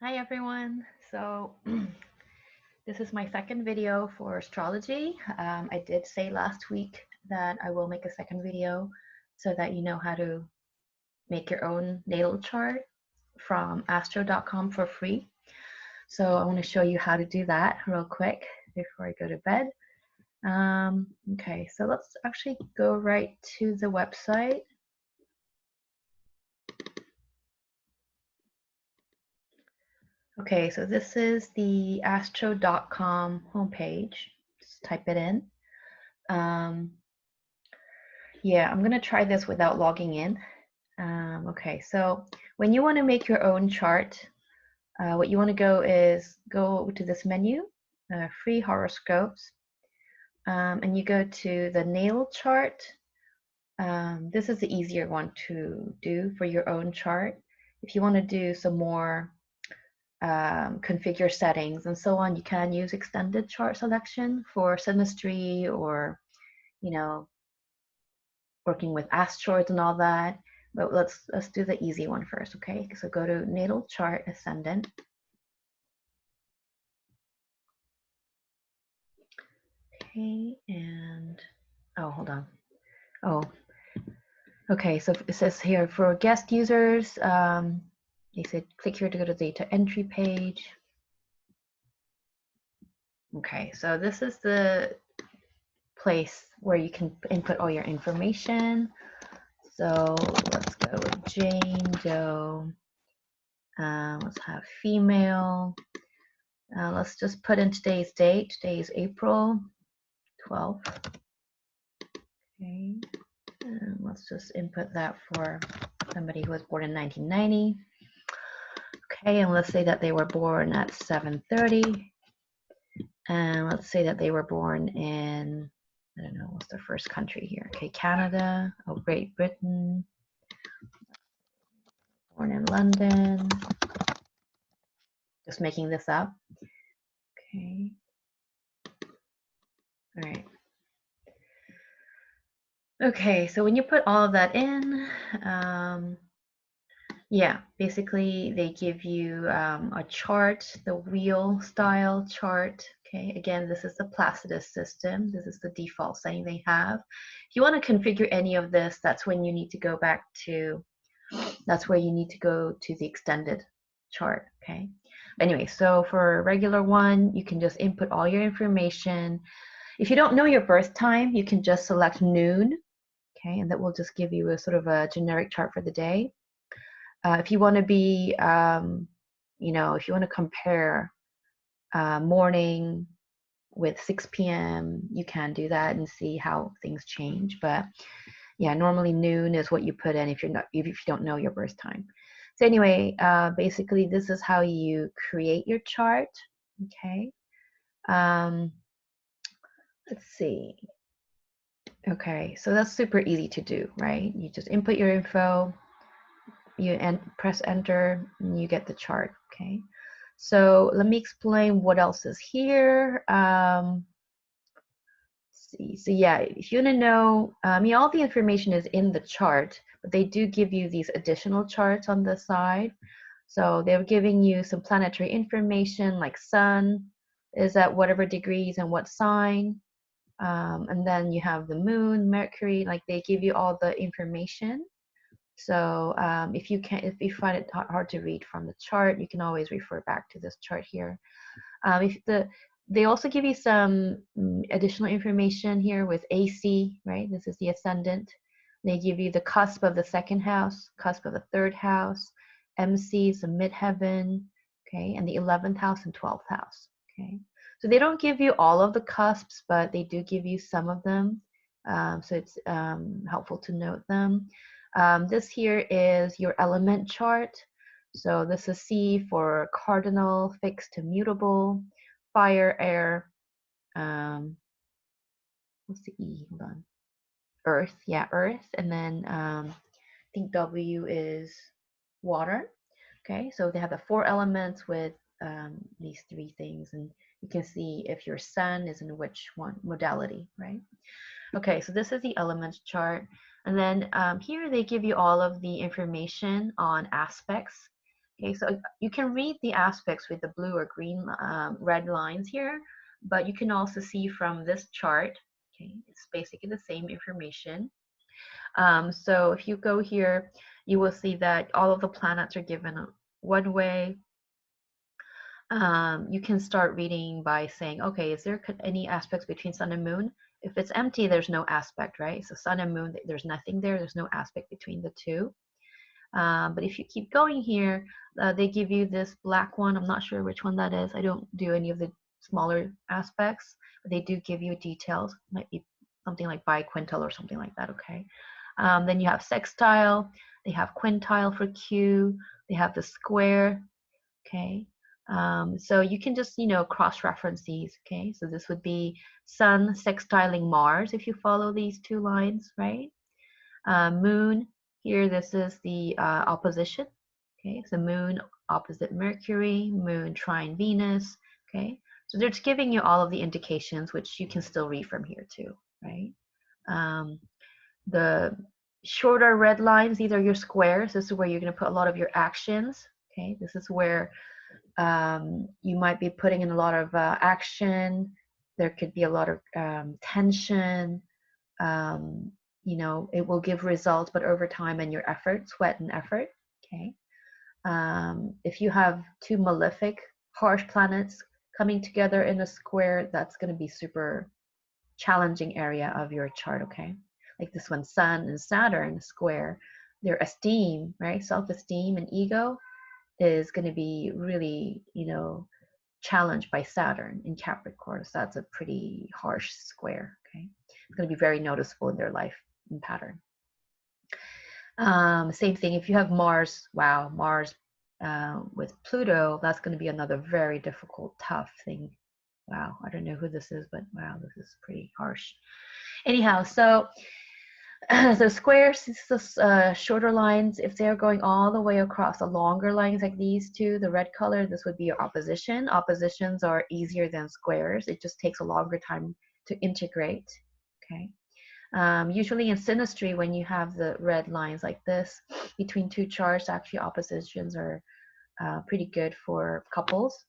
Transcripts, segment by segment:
Hi everyone. So this is my second video for astrology. I did say last week that I will make a second video so that you know how to make your own natal chart from astro.com for free. So I want to show you how to do that real quick before I go to bed. Okay, so let's actually go right to the website. Okay, so this is the astro.com homepage. Just type it in. Yeah, I'm gonna try this without logging in. Okay, so when you want to make your own chart, what you want to go to this menu, free horoscopes, and you go to the natal chart. This is the easier one to do for your own chart. If you want to do some more configure settings and so on, you can use extended chart selection for Synastry or, you know, working with asteroids and all that. But let's do the easy one first, okay? So go to Natal Chart Ascendant. Okay, and oh, hold on. Oh, okay. So it says here for guest users, they said click here to go to the data entry page. Okay, so this is the place where you can input all your information. So let's go with Jane Doe. Let's have female. Let's just put in today's date. Today is April 12th. Okay, and let's just input that for somebody who was born in 1990. Okay, and let's say that they were born at 7:30. And let's say that they were born in, I don't know, what's the first country here? Okay, Canada, oh, Great Britain, born in London. Just making this up. Okay. All right. Okay, so when you put all of that in, yeah, basically they give you a chart, the wheel style chart. Okay, again, this is the Placidus system. This is the default setting they have. If you want to configure any of this, that's when you need to go back to, that's where you need to go to the extended chart, okay? Anyway, so for a regular one, you can just input all your information. If you don't know your birth time, you can just select noon, okay, and that will just give you a sort of a generic chart for the day. If you want to be, you know, if you want to compare morning with 6 p.m., you can do that and see how things change. But yeah, normally noon is what you put in if you don't know your birth time. So anyway, basically this is how you create your chart. Okay. Let's see. Okay, so that's super easy to do, right? You just input your info, you press enter, and you get the chart. Okay, so let me explain what else is here. See, so yeah, if you want to know, I mean, all the information is in the chart, but they do give you these additional charts on the side. So they're giving you some planetary information like sun is at whatever degrees and what sign. And then you have the moon, Mercury, like they give you all the information. So if you find it hard to read from the chart, you can always refer back to this chart here. They also give you some additional information here with AC, right? This is the ascendant. They give you the cusp of the second house, cusp of the third house, MC is the midheaven, okay, and the 11th house and 12th house, okay. So they don't give you all of the cusps, but they do give you some of them. So it's helpful to note them. This here is your element chart. So this is C for cardinal, fixed to mutable, fire, air, what's the E? Hold on. Earth, yeah, earth. And then I think W is water. Okay, so they have the 4 elements with these 3 things, and you can see if your sun is in which one modality, right? Okay, so this is the elements chart. And then here they give you all of the information on aspects. Okay, so you can read the aspects with the blue or green, red lines here, but you can also see from this chart, okay, it's basically the same information. So if you go here, you will see that all of the planets are given one way. You can start reading by saying, okay, is there any aspects between sun and moon? If it's empty, there's no aspect, right? So sun and moon, there's nothing there. There's no aspect between the two. But if you keep going here, they give you this black one. I'm not sure which one that is. I don't do any of the smaller aspects, but they do give you details. Might be something like biquintile or something like that, okay? Then you have sextile. They have quintile for Q. They have the square, okay? So you can just, cross-reference these, okay? So this would be Sun sextiling Mars if you follow these two lines, right? Moon, here this is the opposition, okay? So Moon opposite Mercury, Moon trine Venus, okay? So they're just giving you all of the indications, which you can still read from here too, right? The shorter red lines, these are your squares. This is where you're going to put a lot of your actions, okay? This is where you might be putting in a lot of action. There could be a lot of tension. It will give results, but over time and your effort, sweat and effort, okay? If you have two malefic, harsh planets coming together in a square, that's going to be super challenging area of your chart, okay? Like this one, Sun and Saturn square, their esteem, right? Self-esteem and ego is going to be really, challenged by Saturn in Capricorn. So that's a pretty harsh square, okay? It's going to be very noticeable in their life and pattern. Same thing, if you have Mars, wow, Mars with Pluto, that's going to be another very difficult, tough thing. Wow, I don't know who this is, but wow, this is pretty harsh. Anyhow, so the squares, the shorter lines, if they're going all the way across the longer lines like these two, the red color, this would be your opposition. Oppositions are easier than squares. It just takes a longer time to integrate, okay? Usually in synastry, when you have the red lines like this between two charts, actually oppositions are pretty good for couples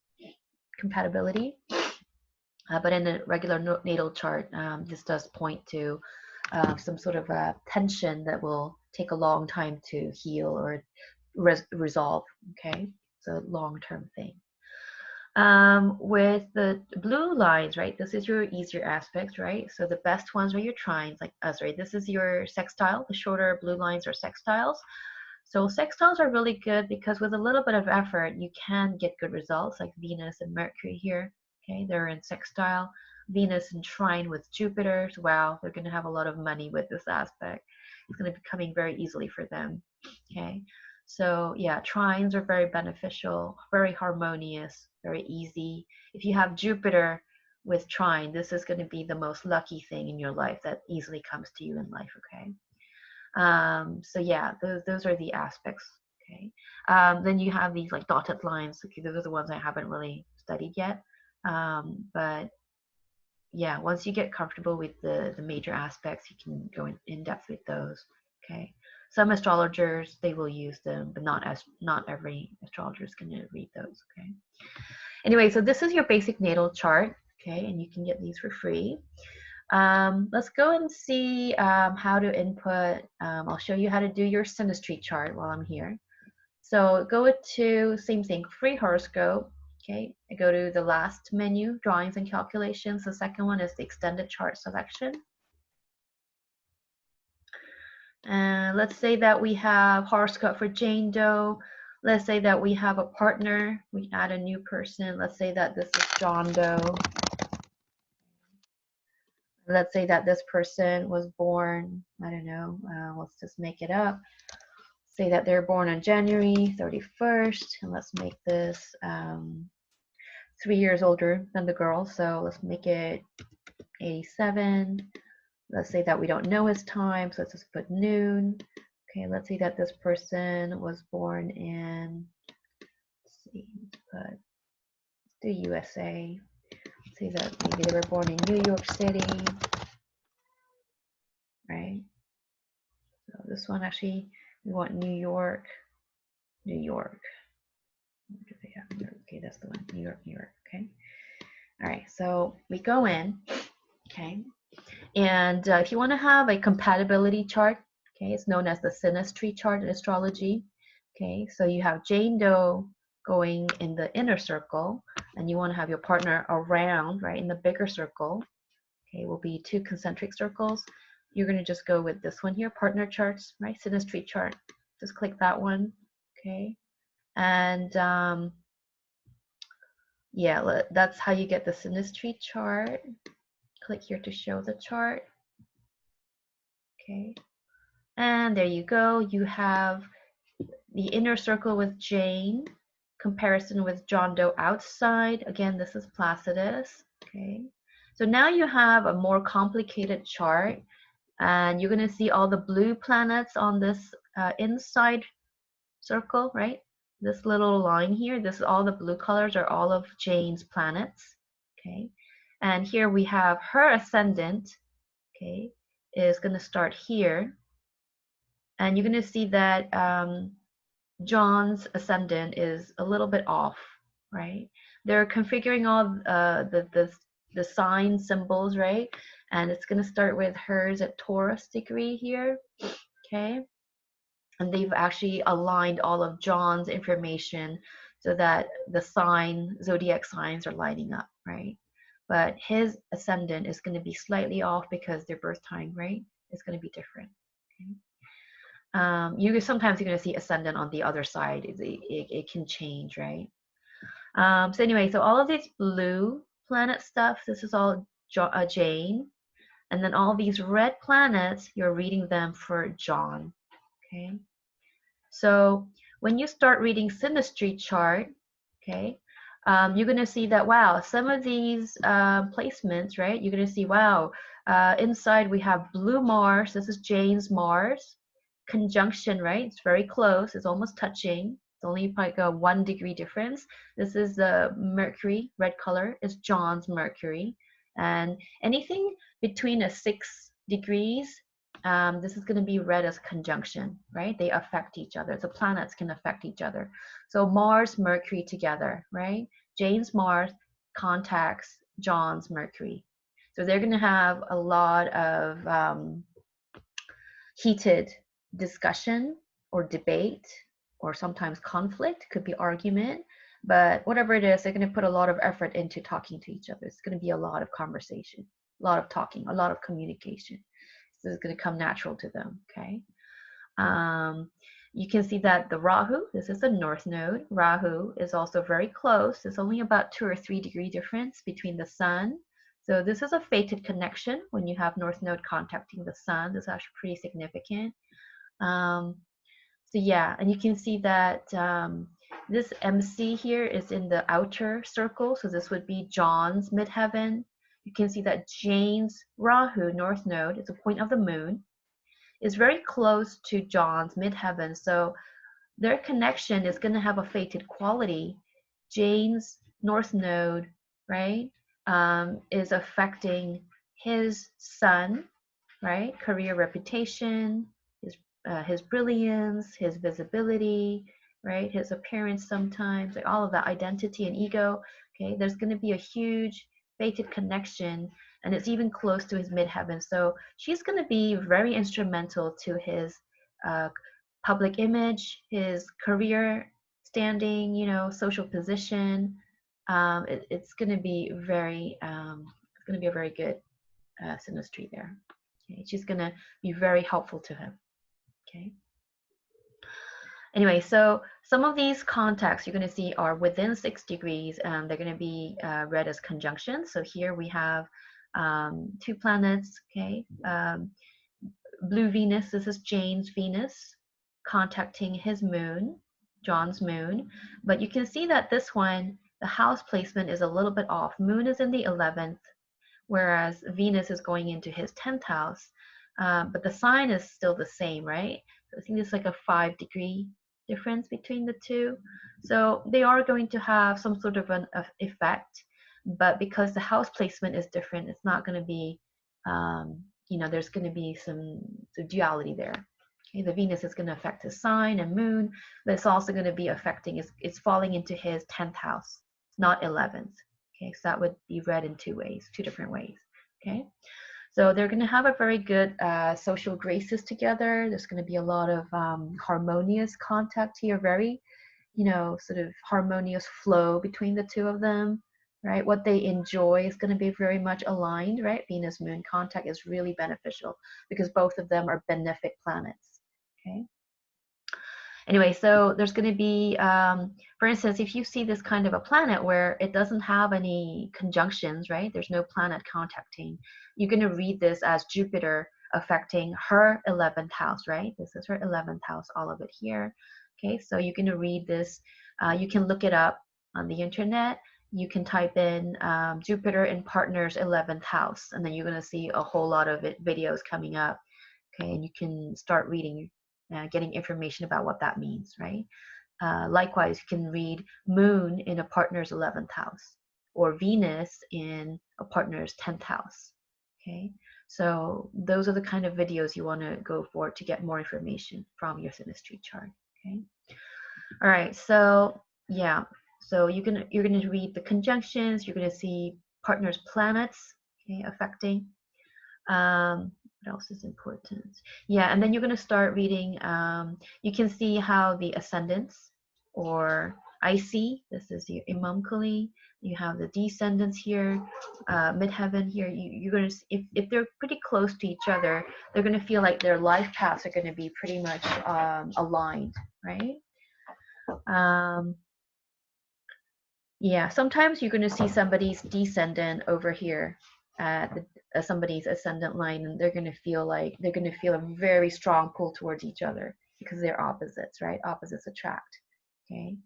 compatibility. But in a regular natal chart, this does point to some sort of a tension that will take a long time to heal or resolve, okay? So long-term thing. With the blue lines, right, this is your easier aspects, right? So the best ones are your trines, like, sorry, this is your sextile. The shorter blue lines are sextiles. So sextiles are really good because with a little bit of effort, you can get good results, like Venus and Mercury here, okay? They're in sextile. Venus in trine with Jupiter, so wow, they're going to have a lot of money with this aspect. It's going to be coming very easily for them, okay? So yeah, trines are very beneficial, very harmonious, very easy. If you have Jupiter with trine, this is going to be the most lucky thing in your life that easily comes to you in life, okay? So yeah, those are the aspects, okay? Then you have these like dotted lines. Okay, those are the ones I haven't really studied yet. But yeah, once you get comfortable with the major aspects, you can go in depth with those, okay? Some astrologers, they will use them, but not every astrologer is going to read those, okay? Anyway, so this is your basic natal chart, okay? And you can get these for free. Let's go and see how to input. I'll show you how to do your Synastry chart while I'm here. So go to, same thing, free horoscope. Okay, I go to the last menu, drawings and calculations. The second one is the extended chart selection. And let's say that we have horoscope for Jane Doe. Let's say that we have a partner. We add a new person. Let's say that this is John Doe. Let's say that this person was born, I don't know, let's just make it up. Say that they're born on January 31st, and let's make this 3 years older than the girl, so let's make it 87. Let's say that we don't know his time, so let's just put noon. Okay, let's say that this person was born in, let's see, let's do USA. Let's say that maybe they were born in New York City, right? So this one actually, we want New York, New York. What do they have? New York. Okay, that's the one. New York, New York. Okay. All right. So we go in. Okay. And if you want to have a compatibility chart, okay, it's known as the Synastry Chart in astrology. Okay. So you have Jane Doe going in the inner circle, and you want to have your partner around, right, in the bigger circle. Okay, will be 2 concentric circles. You're going to just go with this one here, partner charts, right? Synastry chart. Just click that one. Okay. And yeah, that's how you get the Synastry chart. Click here to show the chart. Okay. And there you go. You have the inner circle with Jane, comparison with John Doe outside. Again, this is Placidus. Okay. So now you have a more complicated chart, and you're going to see all the blue planets on this inside circle, right? This little line here, this is all the blue colors are all of Jane's planets, okay? And here we have her ascendant, okay, is going to start here. And you're going to see that John's ascendant is a little bit off, right? They're configuring all the sign symbols, right? And it's going to start with hers at Taurus degree here, okay? And they've actually aligned all of John's information so that the zodiac signs are lining up, right? But his ascendant is going to be slightly off because their birth time, right, is going to be different. Okay? Sometimes you're going to see ascendant on the other side. It can change, right? So anyway, so all of these blue planet stuff, this is all Jane. And then all these red planets, you're reading them for John, okay? So when you start reading Synastry chart, okay, you're going to see that, wow, some of these placements, right, you're going to see, wow, inside we have blue Mars. This is Jane's Mars. Conjunction, right? It's very close. It's almost touching. It's only like a 1 degree difference. This is the Mercury, red color, is John's Mercury. And anything between a 6 degrees, this is going to be read as conjunction, right? They affect each other. The planets can affect each other. So Mars, Mercury together, right? Jane's Mars contacts John's Mercury. So they're going to have a lot of heated discussion or debate, or sometimes conflict, could be argument. But whatever it is, they're going to put a lot of effort into talking to each other. It's going to be a lot of conversation, a lot of talking, a lot of communication. This is going to come natural to them, okay? You can see that the Rahu, this is the north node. Rahu is also very close. There's only about 2 or 3 degree difference between the sun. So this is a fated connection when you have north node contacting the sun. This is actually pretty significant. So yeah, and you can see that this MC here is in the outer circle. So this would be John's midheaven. You can see that Jane's Rahu, north node, is a point of the moon, is very close to John's midheaven. So their connection is going to have a fated quality. Jane's north node, right, is affecting his sun, right, career reputation, his brilliance, his visibility, right, his appearance sometimes, like all of that identity and ego. Okay, there's going to be a huge fated connection, and it's even close to his midheaven. So she's going to be very instrumental to his public image, his career standing, you know, social position. It's going to be very, it's going to be a very good synastry there. Okay, she's going to be very helpful to him. Okay. Anyway, so some of these contacts you're going to see are within 6 degrees. They're going to be read as conjunctions. So here we have 2 planets. Okay, blue Venus. This is Jane's Venus contacting his moon, John's moon. But you can see that this one, the house placement is a little bit off. Moon is in the 11th, whereas Venus is going into his 10th house. But the sign is still the same, right? I think it's like a 5 degree difference between the two. So they are going to have some sort of an effect, but because the house placement is different, it's not going to be, you know, there's going to be some duality there. Okay, the Venus is going to affect his sign and moon, but it's also going to be affecting, it's falling into his 10th house, not 11th. Okay, so that would be read in two ways, two different ways. Okay, so they're going to have a very good social graces together. There's going to be a lot of harmonious contact here, very, sort of harmonious flow between the two of them, right? What they enjoy is going to be very much aligned, right? Venus moon contact is really beneficial because both of them are benefic planets. Okay. Anyway, so there's going to be, for instance, if you see this kind of a planet where it doesn't have any conjunctions, right? There's no planet contacting. You're going to read this as Jupiter affecting her 11th house, right? This is her 11th house, all of it here. Okay, so you're going to read this. You can look it up on the internet. You can type in Jupiter in partner's 11th house, and then you're going to see a whole lot of videos coming up. Okay, and you can start reading, getting information about what that means, right? Likewise, you can read Moon in a partner's 11th house or Venus in a partner's 10th house. Okay, so those are the kind of videos you want to go for to get more information from your Synastry chart. Okay, all right, so yeah, so you're gonna read the conjunctions. You're gonna see partners' planets, okay, affecting. What else is important? Yeah, and then you're going to start reading. You can see how the ascendants, or IC, this is your Imamkali. You have the descendants here, midheaven here. You're going to, if they're pretty close to each other, they're going to feel like their life paths are going to be pretty much aligned, right? Yeah, sometimes you're going to see somebody's descendant over here at somebody's ascendant line, and they're going to feel a very strong pull towards each other because they're opposites, right? Opposites attract. Okay.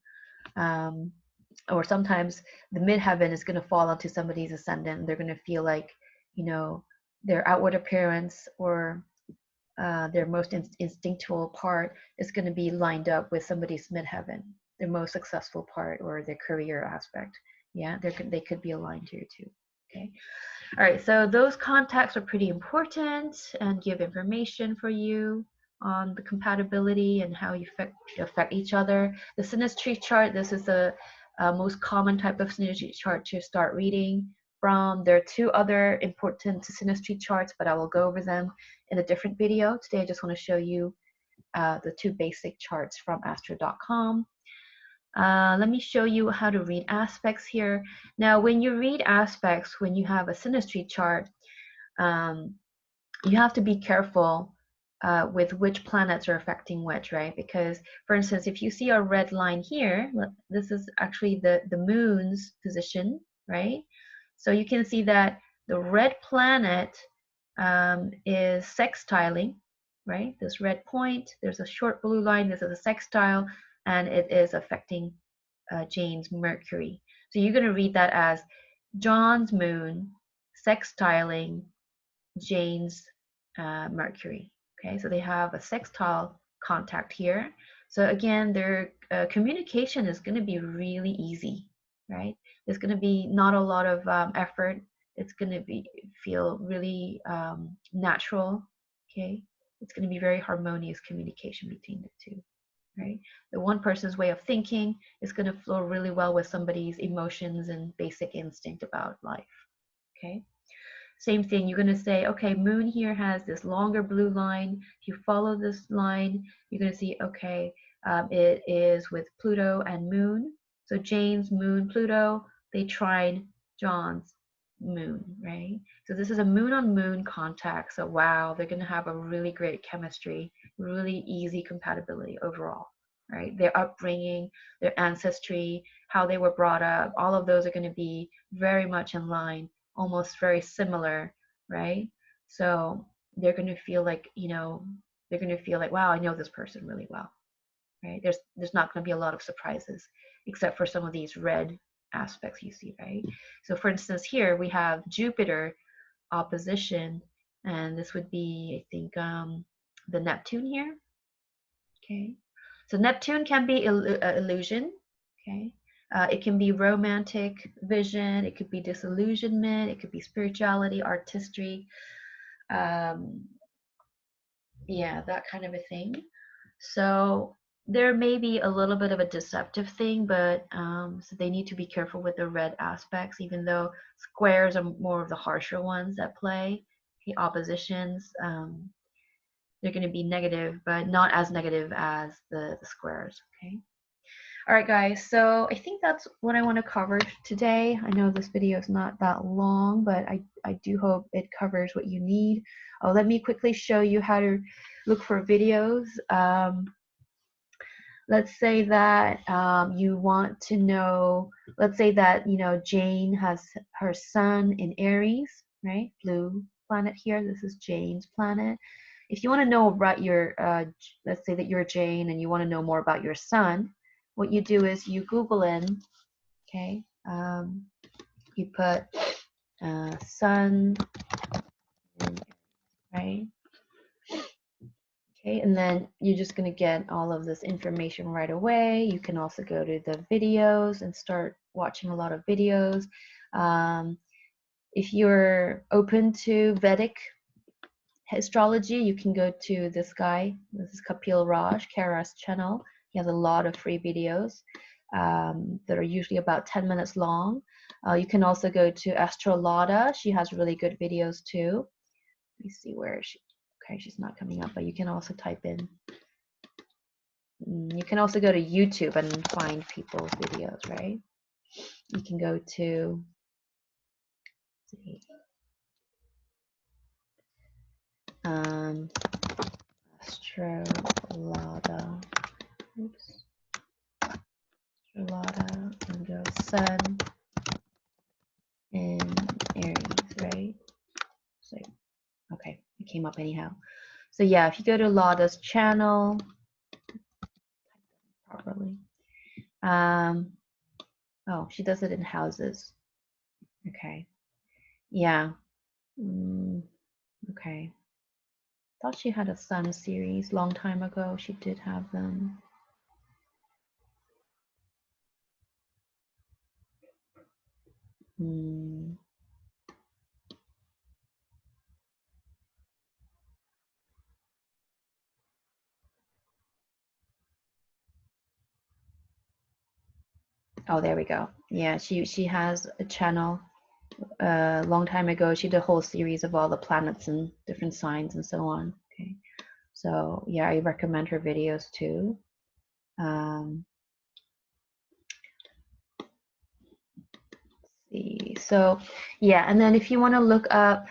Or sometimes the midheaven is going to fall onto somebody's ascendant, and they're going to feel like, their outward appearance or their most instinctual part is going to be lined up with somebody's midheaven, their most successful part or their career aspect. Yeah, they could be aligned here too. Okay. All right, so those contacts are pretty important and give information for you on the compatibility and how you affect each other. The Synastry chart, this is the most common type of Synastry chart to start reading from. There are two other important Synastry charts, but I will go over them in a different video. Today I just want to show you the two basic charts from astro.com. Let me show you how to read aspects here. Now, when you read aspects, when you have a Synastry chart, you have to be careful with which planets are affecting which, right? Because, for instance, if you see a red line here, this is actually the moon's position, right? So you can see that the red planet is sextiling, right? This red point, there's a short blue line, this is a sextile, and it is affecting Jane's Mercury. So you're going to read that as John's moon sextiling Jane's Mercury. Okay, so they have a sextile contact here. So again, their communication is going to be really easy, right? There's going to be not a lot of effort. It's going to feel really natural. Okay, it's going to be very harmonious communication between the two, right? The one person's way of thinking is going to flow really well with somebody's emotions and basic instinct about life. Okay. Same thing, you're going to say, okay, moon here has this longer blue line. If you follow this line, you're going to see, okay, it is with Pluto and moon. So Jane's moon, Pluto, they trine John's moon, right? So this is a moon on moon contact. So wow, they're going to have a really great chemistry, really easy compatibility overall, right? Their upbringing, their ancestry, how they were brought up, all of those are going to be very much in line, almost very similar, right? So they're going to feel like, they're going to feel like, wow, I know this person really well, right? There's not going to be a lot of surprises, except for some of these red aspects you see, right? So for instance, here we have Jupiter opposition, and this would be, I think, the Neptune here. Okay, so Neptune can be illusion. Okay, it can be romantic vision, it could be disillusionment, it could be spirituality, artistry. yeah, that kind of a thing. So there may be a little bit of a deceptive thing, but so they need to be careful with the red aspects, even though squares are more of the harsher ones that play. The oppositions, they're going to be negative, but not as negative as the squares. Okay. All right, guys. So I think that's what I want to cover today. I know this video is not that long, but I do hope it covers what you need. Oh, let me quickly show you how to look for videos. Let's say that you want to know, let's say that, you know, Jane has her sun in Aries, right? Blue planet here. This is Jane's planet. If you want to know about your, let's say that you're Jane and you want to know more about your sun, what you do is you Google in, okay? You put sun, right? Okay, and then you're just going to get all of this information right away. You can also go to the videos and start watching a lot of videos. If you're open to Vedic astrology, you can go to this guy. This is Kapil Raj, Kara's channel. He has a lot of free videos that are usually about 10 minutes long. You can also go to Astrolada. She has really good videos too. Let me see where she, okay, she's not coming up, but you can also type in. You can also go to YouTube and find people's videos, right? You can go to, let's see, Astrolada, oops, Astrolada, and go Sun in Aries, right? So, okay, it came up anyhow. So yeah, if you go to Lada's channel, properly. Oh, she does it in houses. Okay. Yeah. Okay. Thought she had a Sun series long time ago. She did have them. Oh, there we go. Yeah, she has a channel. A long time ago, she did a whole series of all the planets and different signs and so on. Okay. So yeah, I recommend her videos too. See. So yeah, and then if you want to look up,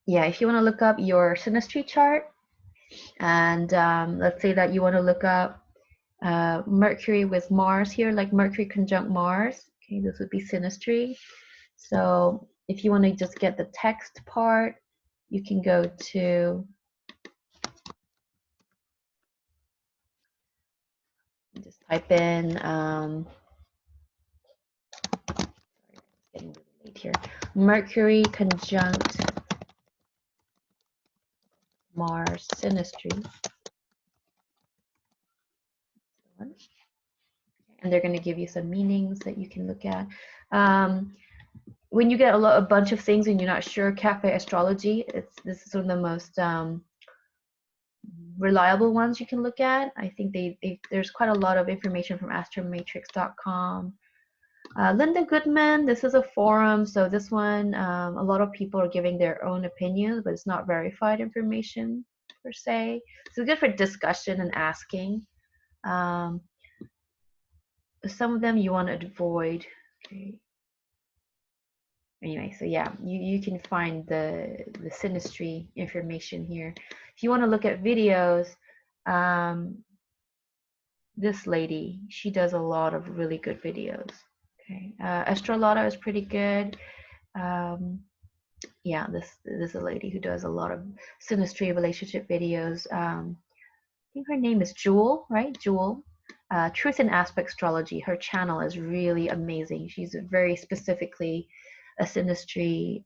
yeah, if you want to look up your synastry chart, and let's say that you want to look up Mercury with Mars here, like Mercury conjunct Mars. Okay, this would be synastry. So if you want to just get the text part, you can go to, just type in, sorry, it's getting really late here, Mercury conjunct Mars synastry. And they're going to give you some meanings that you can look at. When you get a bunch of things and you're not sure, Cafe Astrology, this is one of the most reliable ones you can look at. I think there's quite a lot of information from astromatrix.com. Linda Goodman, this is a forum, so this one, a lot of people are giving their own opinions, but it's not verified information per se. So it's good for discussion and asking. Some of them you want to avoid. Okay. Anyway, so yeah, you can find the synastry information here. If you want to look at videos, this lady, she does a lot of really good videos. Okay, Astrolata is pretty good. Yeah, this is a lady who does a lot of synastry relationship videos. I think her name is Jewel, right? Jewel. Truth in Aspect Astrology. Her channel is really amazing. She's very specifically a synastry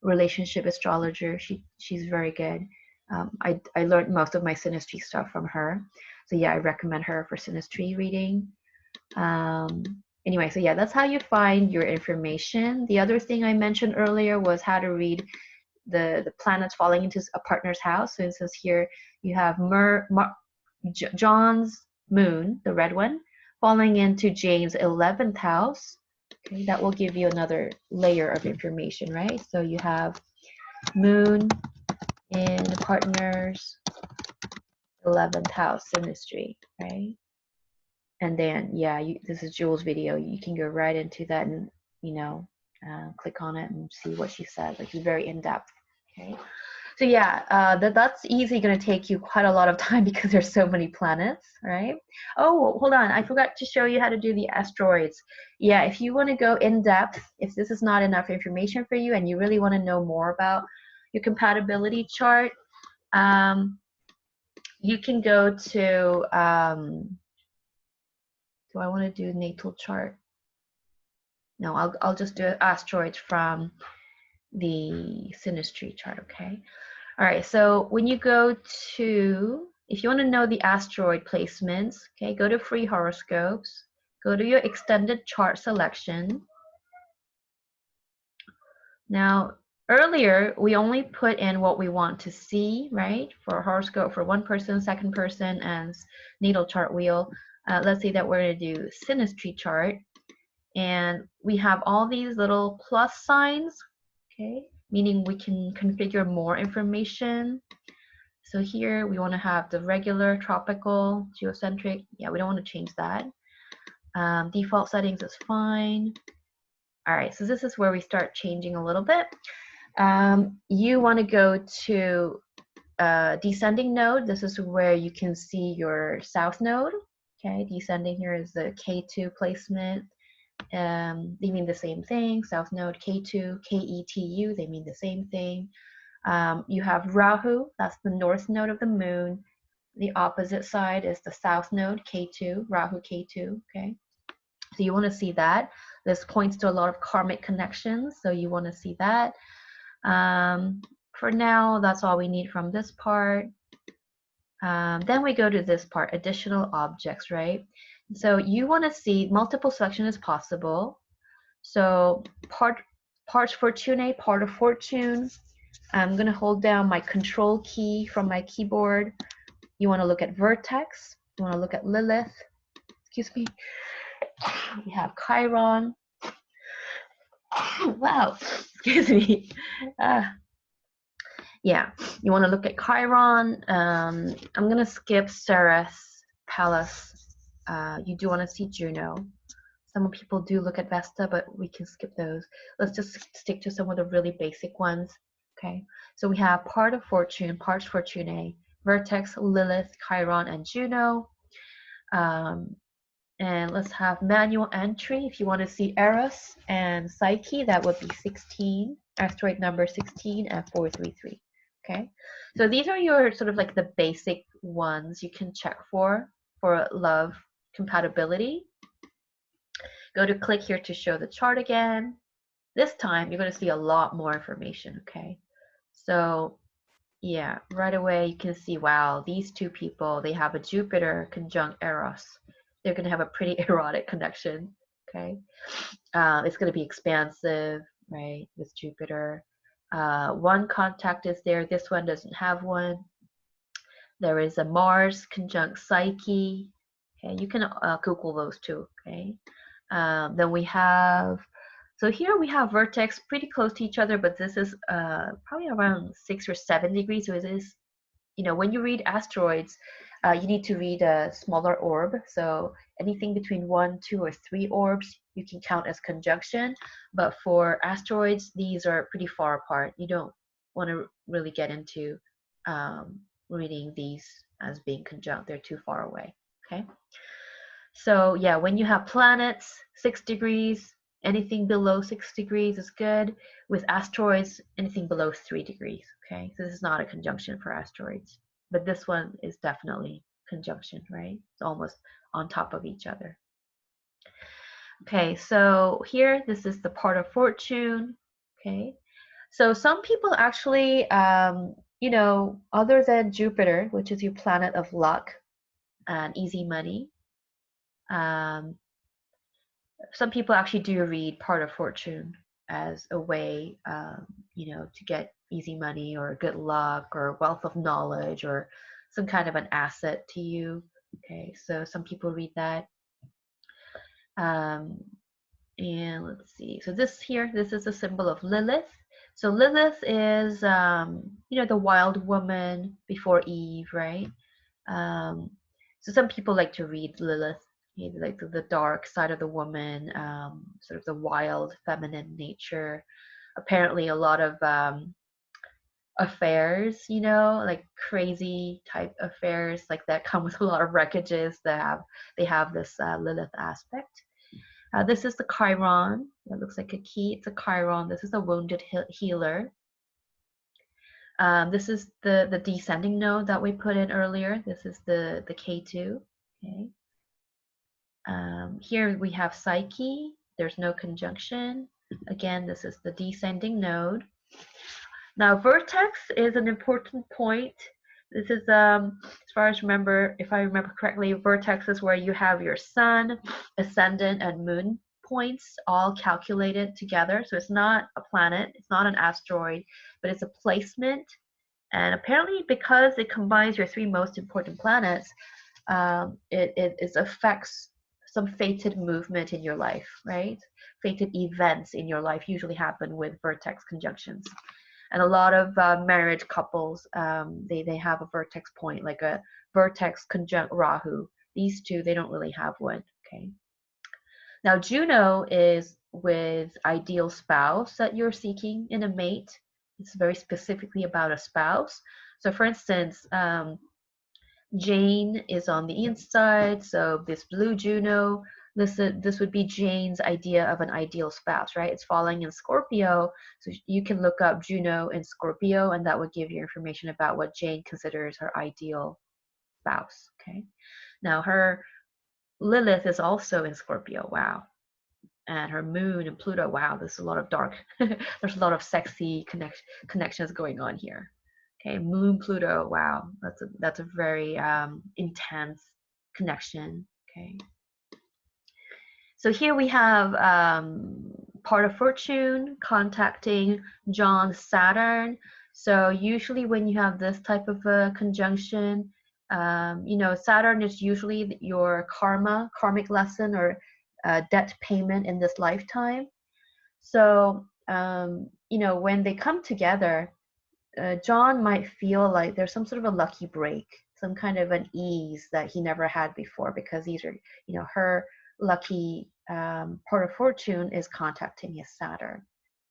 relationship astrologer. She's very good. I learned most of my synastry stuff from her. So yeah, I recommend her for synastry reading. Anyway, so yeah, that's how you find your information. The other thing I mentioned earlier was how to read the planets falling into a partner's house. So it says here you have John's moon, the red one, falling into James' 11th house. Okay, that will give you another layer of information, right? So you have moon in partner's 11th house synastry, right? And then, yeah, this is Jules' video. You can go right into that and, click on it and see what she said. Like, it's very in-depth, okay? So yeah, that's easily going to take you quite a lot of time because there's so many planets, right? Oh, hold on. I forgot to show you how to do the asteroids. Yeah, if you want to go in depth, if this is not enough information for you and you really want to know more about your compatibility chart, you can go to, do I want to do natal chart? No, I'll just do asteroids from the Synastry chart, okay? All right, so when you go to, if you want to know the asteroid placements, okay, go to free horoscopes, go to your extended chart selection. Now, earlier, we only put in what we want to see, right? For horoscope for one person, second person, and natal chart wheel. Let's say that we're going to do Synastry chart. And we have all these little plus signs, okay, meaning we can configure more information. So here we want to have the regular, tropical, geocentric. Yeah, we don't want to change that. Default settings is fine. All right, so this is where we start changing a little bit. You want to go to descending node. This is where you can see your south node. Okay, descending here is the K2 placement. They mean the same thing. South node K2, KETU, they mean the same thing. You have Rahu, that's the north node of the moon. The opposite side is the south node K2, Rahu K2, okay? So you want to see that. This points to a lot of karmic connections, so you want to see that. For now, that's all we need from this part. Then we go to this part, additional objects, right? So you want to see multiple selection is possible. So parts fortunae, part of fortune. I'm going to hold down my control key from my keyboard. You want to look at Vertex. You want to look at Lilith. Excuse me. We have Chiron. Wow. Excuse me. Yeah, you want to look at Chiron. I'm going to skip Ceres, Pallas. You do want to see Juno. Some people do look at Vesta, but we can skip those. Let's just stick to some of the really basic ones. Okay, so we have part of fortune, parts fortunae, Vertex, Lilith, Chiron, and Juno. And let's have manual entry. If you want to see Eros and Psyche, that would be 16, asteroid number 16 and 433. Okay, so these are your sort of like the basic ones you can check for love compatibility. Go to click here to show the chart again. This time you're going to see a lot more information, okay? So yeah, right away you can see, wow, these two people, they have a Jupiter conjunct Eros. They're going to have a pretty erotic connection, okay? It's going to be expansive, right, with Jupiter. One contact is there. This one doesn't have one. There is a Mars conjunct Psyche. Okay, you can Google those too, okay? Then we have, so here we have Vertex pretty close to each other, but this is probably around 6 or 7 degrees. So it is, when you read asteroids, you need to read a smaller orb. So anything between 1, 2, or 3 orbs, you can count as conjunction. But for asteroids, these are pretty far apart. You don't want to really get into reading these as being conjunct. They're too far away, okay? So yeah, when you have planets, 6 degrees, anything below 6 degrees is good. With asteroids, anything below 3 degrees, okay? So this is not a conjunction for asteroids, but this one is definitely conjunction, right? It's almost on top of each other. Okay, so here, this is the part of fortune, okay? So some people actually, other than Jupiter, which is your planet of luck and easy money, some people actually do read part of fortune as a way, to get, easy money or good luck or wealth of knowledge or some kind of an asset to you. Okay, so some people read that. And let's see. So this here, this is a symbol of Lilith. So Lilith is, you know, the wild woman before Eve, right? So some people like to read Lilith, you know, like the dark side of the woman, sort of the wild feminine nature. Apparently, a lot of affairs, you know, like crazy type affairs, like that come with a lot of wreckages that have this Lilith aspect. This is the Chiron. That looks like a key. It's a Chiron. This is a wounded healer. This is the descending node that we put in earlier. This is the K2. Okay. Here we have Psyche. There's no conjunction. Again, this is the descending node. Now, vertex is an important point. This is, as far as if I remember correctly, vertex is where you have your sun, ascendant, and moon points all calculated together. So it's not a planet, it's not an asteroid, but it's a placement. And apparently, because it combines your three most important planets, it affects some fated movement in your life, right? Fated events in your life usually happen with vertex conjunctions. And a lot of married couples, they have a vertex point, like a vertex conjunct Rahu. These two, they don't really have one, okay? Now, Juno is with ideal spouse that you're seeking in a mate. It's very specifically about a spouse. So for instance, Jane is on the inside, so this blue Juno, this would be Jane's idea of an ideal spouse, right? It's falling in Scorpio, so you can look up Juno in Scorpio, and that would give you information about what Jane considers her ideal spouse, okay? Now, her Lilith is also in Scorpio, wow. And her moon and Pluto, wow, there's a lot of dark, there's a lot of sexy connections going on here. Okay, Moon Pluto, wow, that's a very intense connection. Okay, so here we have part of fortune contacting John's Saturn. So usually when you have this type of a conjunction, you know, Saturn is usually your karmic lesson or debt payment in this lifetime. So you know, when they come together, John might feel like there's some sort of a lucky break, some kind of an ease that he never had before, because these are, you know, her lucky part of fortune is contacting his Saturn.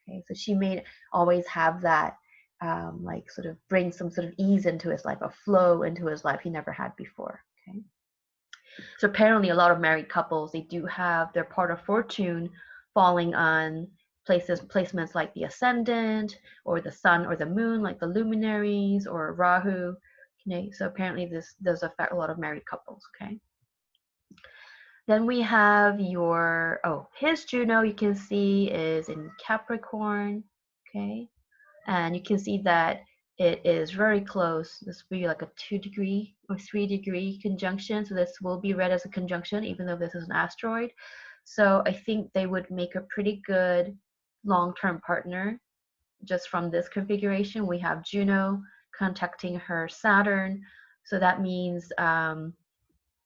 Okay, so she may always have that, like sort of bring some sort of ease into his life, a flow into his life he never had before. Okay, so apparently a lot of married couples, they do have their part of fortune falling on placements like the ascendant or the sun or the moon, like the luminaries or Rahu. Okay, so apparently this does affect a lot of married couples. Okay, then we have your, his Juno, you can see is in Capricorn. Okay, and you can see that it is very close. This will be like a 2-degree or 3-degree conjunction. So this will be read as a conjunction, even though this is an asteroid. So I think they would make a pretty good long-term partner. Just from this configuration, we have Juno contacting her Saturn. So that means,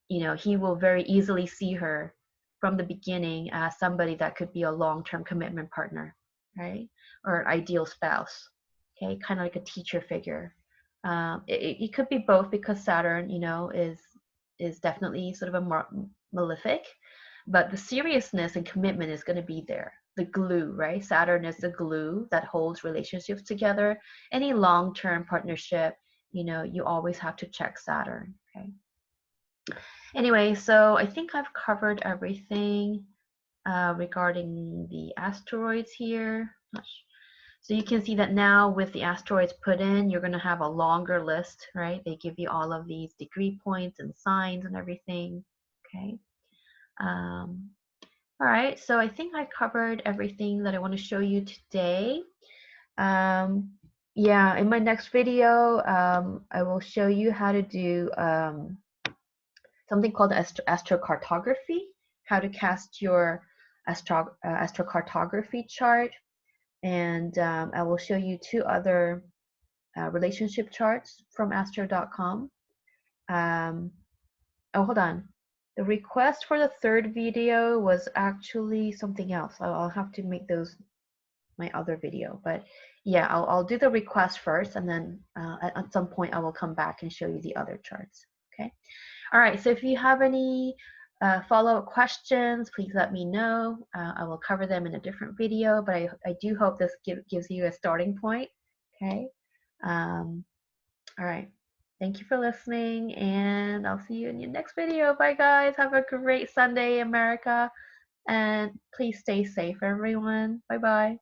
you know, he will very easily see her from the beginning as somebody that could be a long-term commitment partner, right? Or an ideal spouse. Okay, kind of like a teacher figure. It could be both, because Saturn, you know, is definitely sort of a malefic, but the seriousness and commitment is going to be there. The glue, right? Saturn is the glue that holds relationships together. Any long-term partnership, you know, you always have to check Saturn. Okay. Anyway, so I think I've covered everything regarding the asteroids here. So you can see that now with the asteroids put in, you're going to have a longer list, right? They give you all of these degree points and signs and everything. Okay. All right, so I think I covered everything that I want to show you today. Yeah, in my next video, I will show you how to do something called astrocartography, how to cast your astrocartography chart. And I will show you 2 other relationship charts from astro.com. Oh, hold on. The request for the 3rd video was actually something else. I'll have to make those my other video. But yeah, I'll do the request first, and then at some point I will come back and show you the other charts. Okay. All right. So if you have any follow-up questions, please let me know. I will cover them in a different video, but I do hope this gives you a starting point. Okay. All right. Thank you for listening, and I'll see you in your next video. Bye, guys. Have a great Sunday, America, and please stay safe, everyone. Bye-bye.